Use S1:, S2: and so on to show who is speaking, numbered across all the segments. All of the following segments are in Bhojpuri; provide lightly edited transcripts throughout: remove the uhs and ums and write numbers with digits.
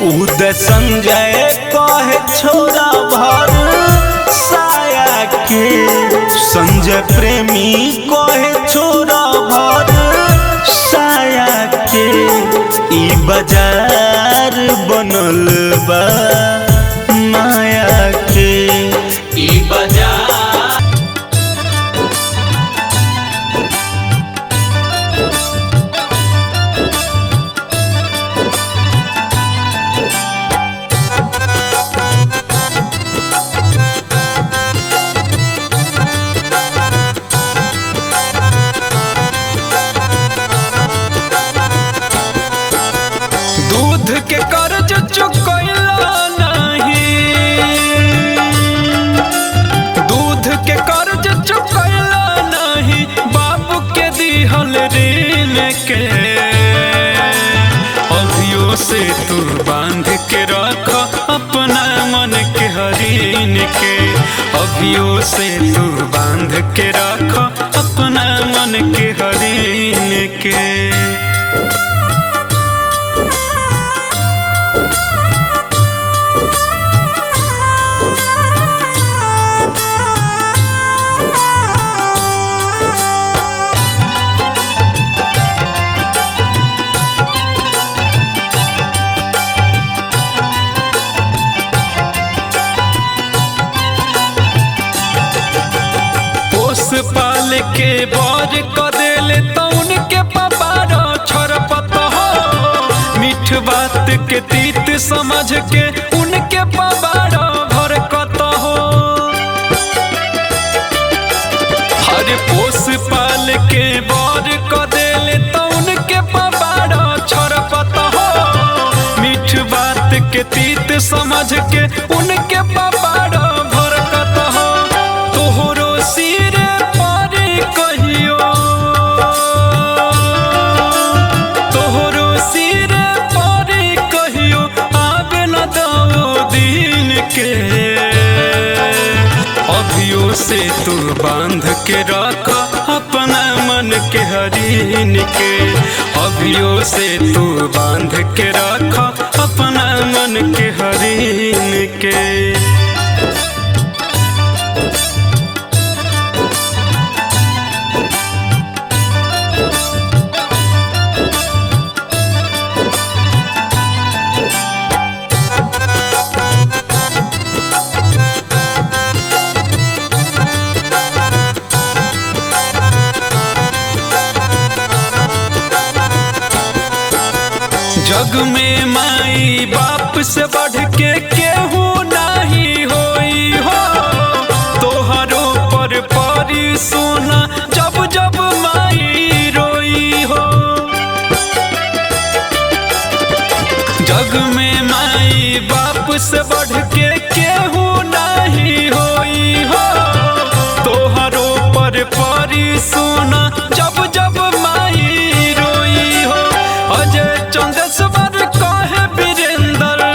S1: उदय संजय कहे छोरा भर साया के, संजय प्रेमी कहे छोरा भर साया के। ई बाजार बनल बा माया के, ई बाजार
S2: के कर्ज चुकैला नहीं, दूध के कर्ज चुकैला नहीं, बाबू के दिहल ऋण के। अभियो से तू बांध के रख अपना मन के हरीन के, अभियो से तू बांध के रख अपना मन के हरीन के। पाल के बर कदेले तो उनके पबारो छरपत हो, मीठ बात के तीत समझ के उनके पबारो भरकत हो। हर पोस पाल के बर कदेले तो उनके पबारो छरपत हो, मीठ बात के तीत समझ के उनके पबारो भरकत हो। तोहरो सिर कहियो, तोहरो सिर पर कहियो आवे न दो दिन के। अभियो से तू बांध के रख अपना मन के हरीन के, अभियो से तू बांध के रख अपना मन के हरीन के। जग में माई बाप से बढ़ के केहू नहीं होई हो, तोहरो पर परी सोना जब जब माई रोई हो। जग में माई बाप से बढ़ के केहू नहीं होई हो, तोहरो पर परी सोना जब जब माई रोई हो। अजय चंदेश्वर कहे वीरेंद्र,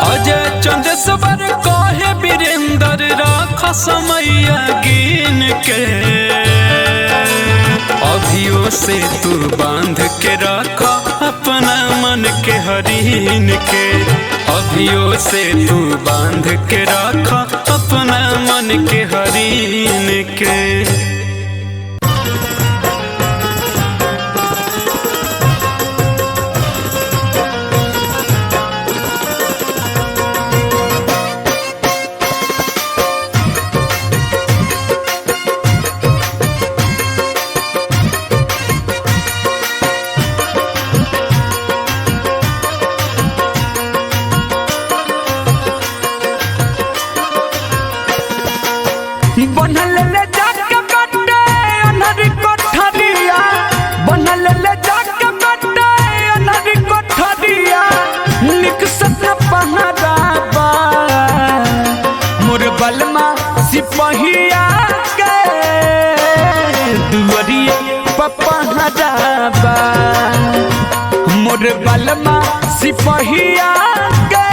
S2: अजय चंदेश्वर कहे वीरेंद्र राख समैया गिन के। अभियो से तू बांध के रख अपना मन के हरीन के, अभियो से तू बांध के रख अपना मन के हरीन के।
S3: बनल ले जाके बट्टे अनहरी कोठरिया, बनल ले जाके बट्टे अनहरी कोठरिया। निक सपना पहराबा मोर बलमा सिपहिया के, दुअरिए पपहराबा मोर बलमा सिपहिया के,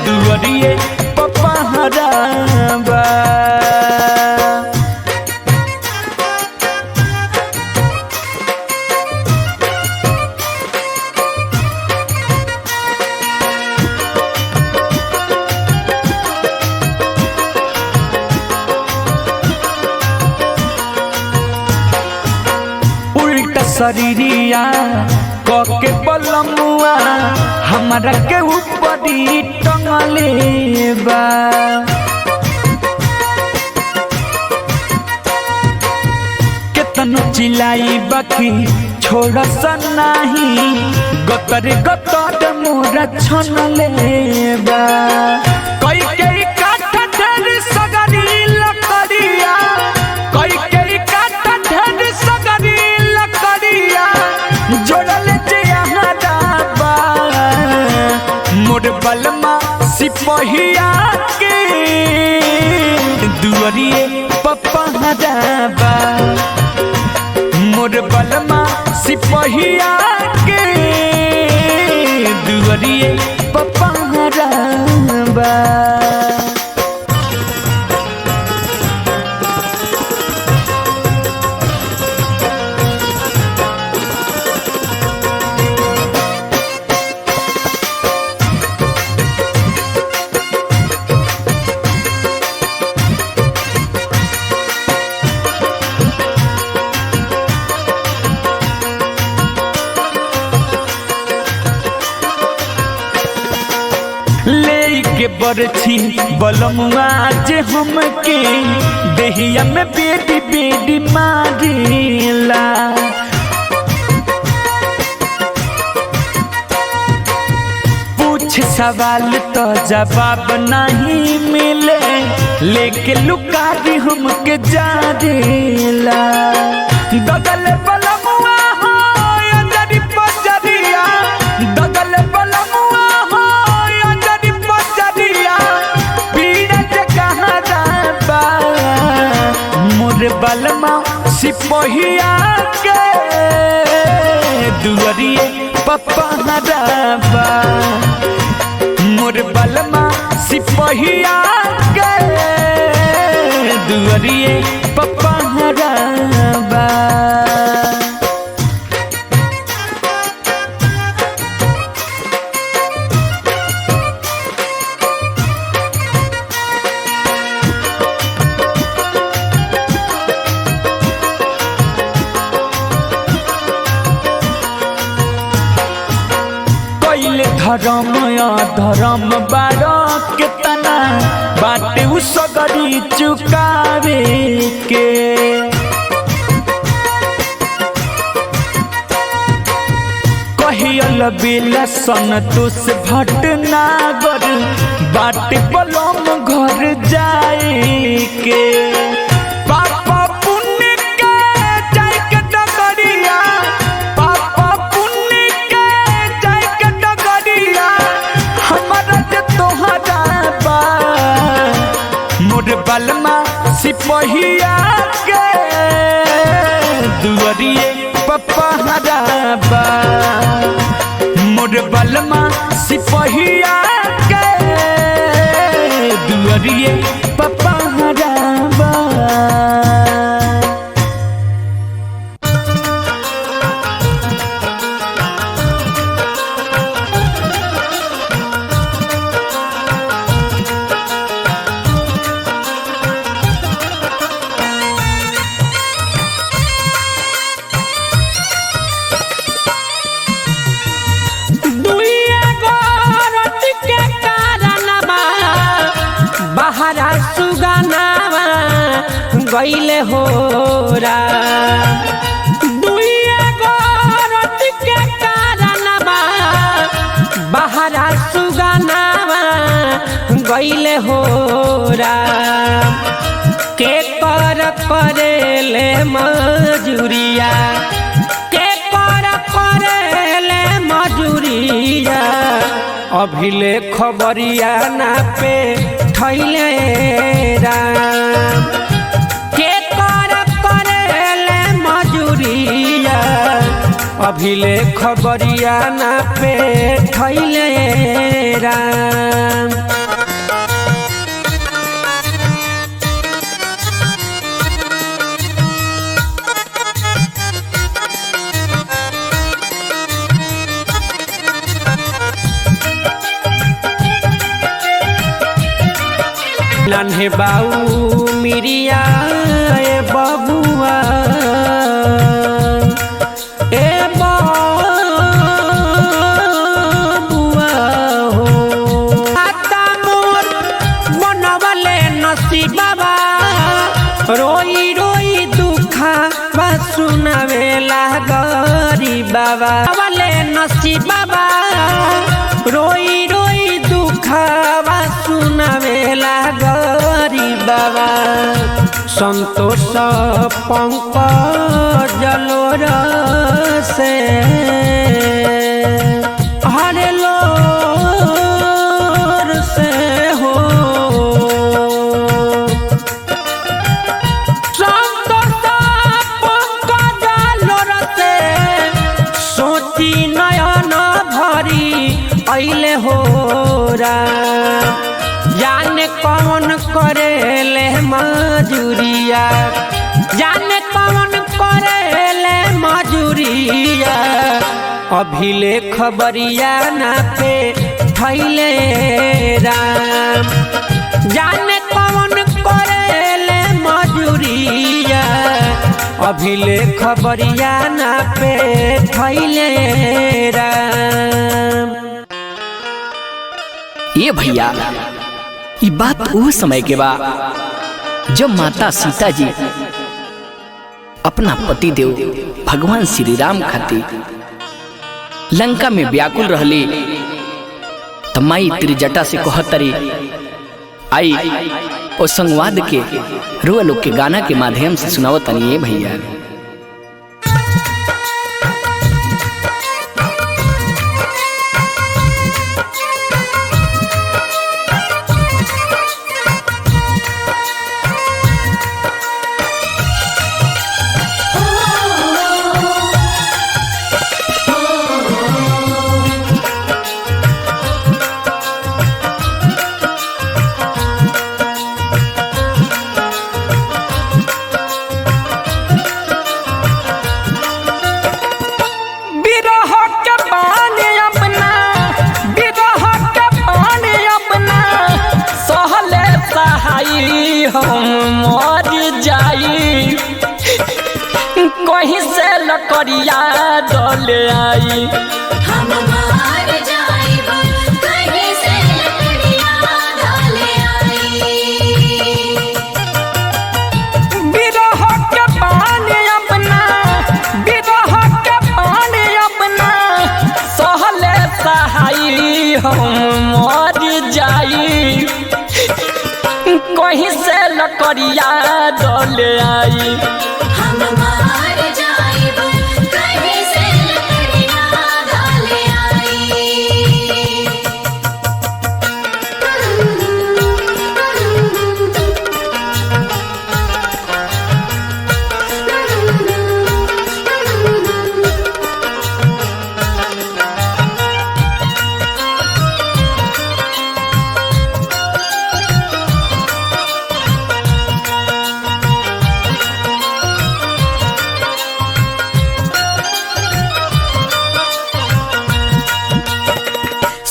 S3: दुअरिए पपहराबा। शरीरिया कके बलमुआ हमरा के ऊपरी टंगले बा केतनो चिलाई बाकी छोड़ सन नाही गतर गतर मोरा छनले बा कई कई काटा ढेर सगरी लकड़िया कई कई काटा ढेर सगरी लकड़िया जोड़ल जे यहाँ बा मोर बलमा सिपहिया के दुअरिए पपहराबा मोर बलमा सिपहिया के दुअरिए पपहराबा के बरछी बलमुआ जे हमके देहिया में बेटी बेटी मारेला पूछ सवाल तो जवाब नहीं मिले लेके लुकारी हमके जारेला दगल बलमुआ हो अंजरी पजरिया दगल बलमुआ हो अंजरी पजरिया पीड़ा जे कहाँ जाबा मोर बलमा सिपहिया के दुअरिए पपहराबा मोर बलमा सिपहिया के दुअरिए पपहराबा धर्म धर्म बारा केतना बाटे उ सगरी चुकावे के कहियल बेला संतोष भटनागर बाटे बलम घर जाए के पापा पुण्य के जाए के डगरिया पापा पुण्य के जाए के डगरिया हमारा जे तोहरा बा मोर बलमा सिपहिया के दुअरिए पपहराबा मोर बलमा सिपहिया के दुअरिए पपहराबा गईले होरा दुइया गोरत के कारणबा बहरा सुगनावा गईले होरा के कर करेले मजूरिया के कर करेले मजूरिया अभिले खबरिया ना पे थैले राम अभिले खबरिया ना पे थैले राम नन्हे बाऊ मिरिया ए बबुआ ए बाबा वाले नसीबा रोई रोई दुखावा सुनावेला गरीब बाबा संतोष पंकज लोर से हरे लोर से हो संतोष पंकज लोर से सोची नयन भरी अइले हो जाने कौन करेले मजूरिया जाने कौन करेले मजूरिया अभिले खबरिया ना पे थैले राम जाने कौन करेले मजूरिया अभिले खबरिया ना पे थैले राम।
S4: ये भैया ये बात वो समय के बा जब माता सीता जी अपना पति देव भगवान श्री राम खातिर लंका में व्याकुल रहली तो माई त्रिजटा से कहतरी आई ओ संवाद के रुआ लोग के गाना के माध्यम से सुनावतनी है भैया।
S3: कहीं से लकड़िया डोले आई
S5: हम मार जाइब कहीं से लकड़िया डोले आई
S3: बिरह के पानी अपना सहले सहाई हम मर जाई कहीं से लकड़िया डोले आई
S5: हम मार जाइब कहीं से लकड़िया डोले आई।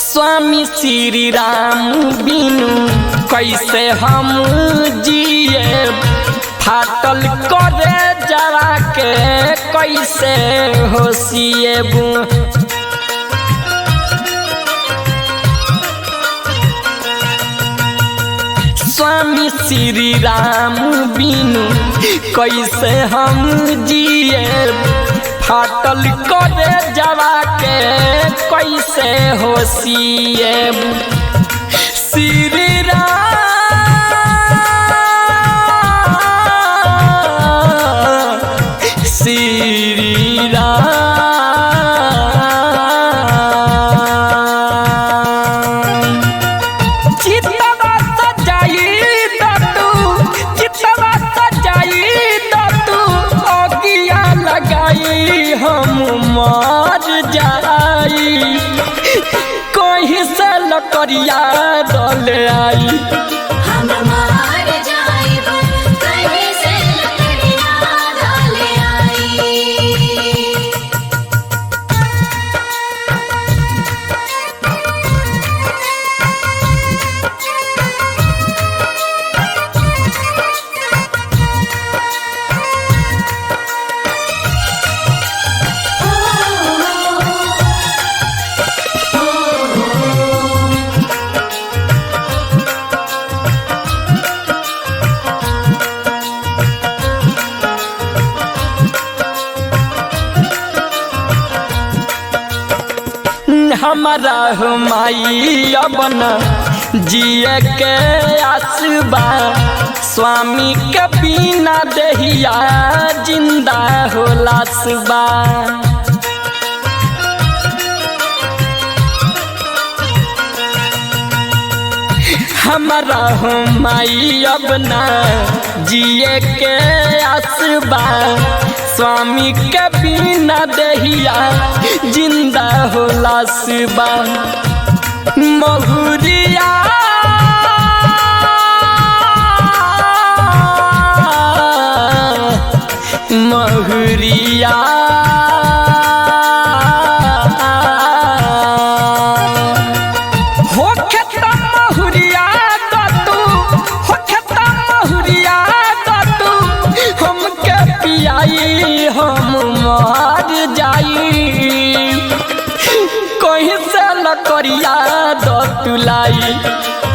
S3: स्वामी श्री राम बिनु कैसे हम जिए फाटल करे जरा के कैसे होशिएबू स्वामी श्री राम बिनु कैसे हम जिए फाटल करे जवा के कैसे होशिएबू श्री राम श्री राम चितवा सजाई तू अगिया लगाई हम मर जाई कहीं से लकड़िया डोले आई
S5: हम मार जाइब कहीं से लकड़िया डोले आई।
S3: हमारा हो माई अपन जिए के आसबा स्वामी के बिना देहिया जिंदा हो लासबा हमारा हो माई अब ना जिए के आसबा स्वामी के बिना देहिया जिंदा हो लासबा महुरिया महुरिया हो खेता महुरिया तू हो खेता महुरिया तू हमके पियाई हम मर जाई कहीं से लकड़िया दो तुलाई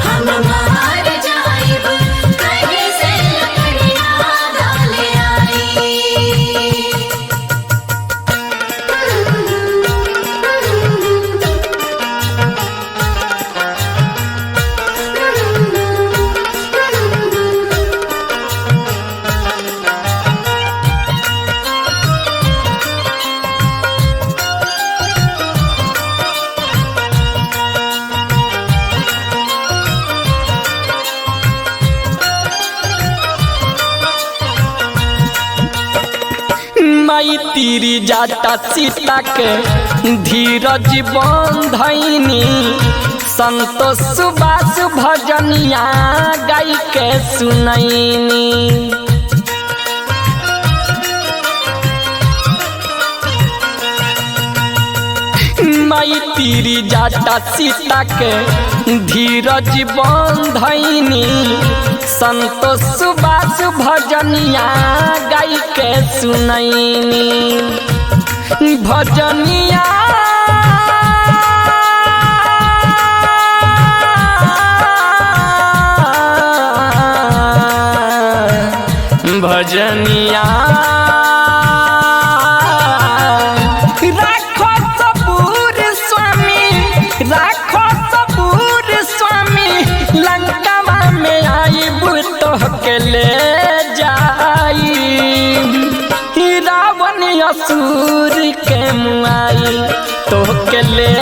S5: हम मार जाइब कहीं से लकड़िया डाले
S3: माई तीरी जाता सीता के धीरज बंधनी संतोष सुबास भजनिया गाई के सुनैनी माई तीरी जाता सीता के धीरज बंधनी संतोष सुबास भजनिया गाई के सुनैनी भजनिया भजनिया राखो सबूर स्वामी राखो सबूर स्वामी लंकावा में आई तो के ले जाई रावण असुर के मुआई तो के ले